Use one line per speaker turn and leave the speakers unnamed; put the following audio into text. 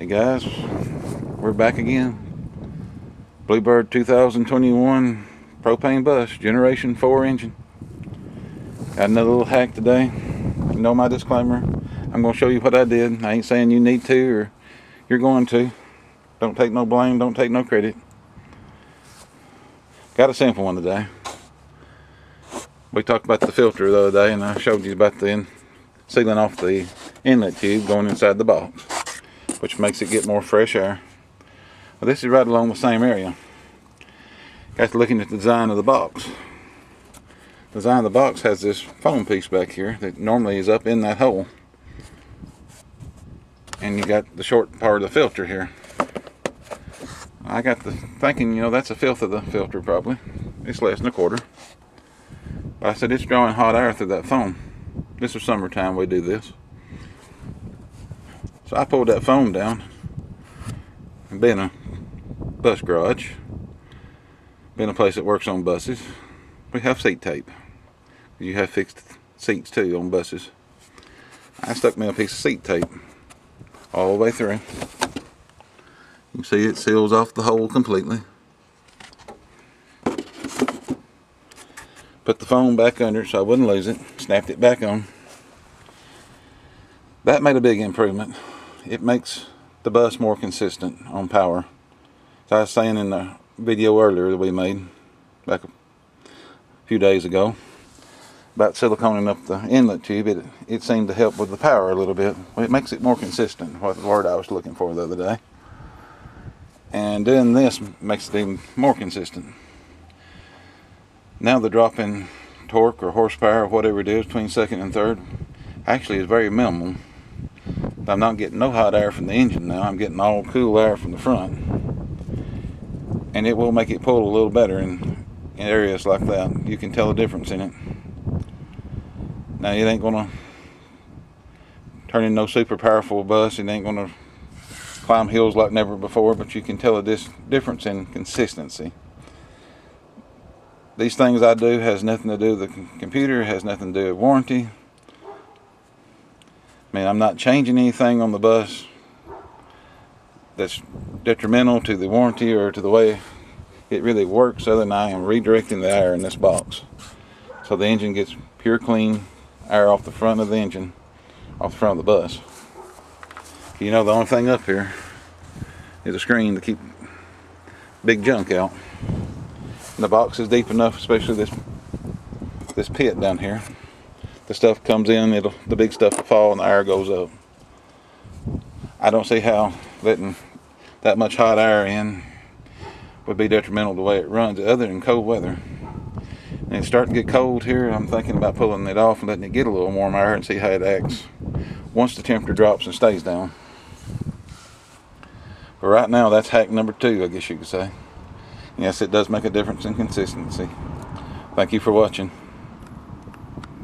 Hey guys, we're back again. Bluebird 2021 propane bus, Generation 4 engine. Got another little hack today. You know my disclaimer. I'm going to show you what I did. I ain't saying you need to or you're going to. Don't take no blame, don't take no credit. Got a simple one today. We talked about the filter the other day and I showed you about the sealing off the inlet tube going inside the box, which makes it get more fresh air. Well, this is right along the same area. Got to looking at the design of the box. The design of the box has this foam piece back here that normally is up in that hole. And you got the short part of the filter here. I got to thinking, that's a fifth of the filter probably. It's less than a quarter. But I said it's drawing hot air through that foam. This is summertime we do this. So I pulled that foam down. And being a bus garage, being a place that works on buses, we have seat tape. You have fixed seats too on buses. I stuck me a piece of seat tape all the way through. You can see it seals off the hole completely. Put the foam back under it so I wouldn't lose it. Snapped it back on. That made a big improvement. It makes the bus more consistent on power. As I was saying in the video earlier that we made back a few days ago about siliconing up the inlet tube, it seemed to help with the power a little bit. It makes it more consistent, what the word I was looking for the other day. And doing this makes it even more consistent. Now the drop in torque or horsepower or whatever it is between second and third actually is very minimal. I'm not getting no hot air from the engine now. I'm getting all cool air from the front. And it will make it pull a little better in areas like that. You can tell a difference in it. Now it ain't gonna turn into no super powerful bus. It ain't gonna climb hills like never before, but you can tell a difference in consistency. These things I do has nothing to do with the computer, has nothing to do with warranty. I mean, I'm not changing anything on the bus that's detrimental to the warranty or to the way it really works, other than I am redirecting the air in this box. So the engine gets pure clean air off the front of the engine, off the front of the bus. The only thing up here is a screen to keep big junk out. And the box is deep enough, especially this pit down here. The stuff comes in, the big stuff will fall and the air goes up. I don't see how letting that much hot air in would be detrimental to the way it runs other than cold weather. And it's starting to get cold here. I'm thinking about pulling it off and letting it get a little warm air and see how it acts once the temperature drops and stays down. But right now that's hack number 2, I guess you could say. Yes, it does make a difference in consistency. Thank you for watching.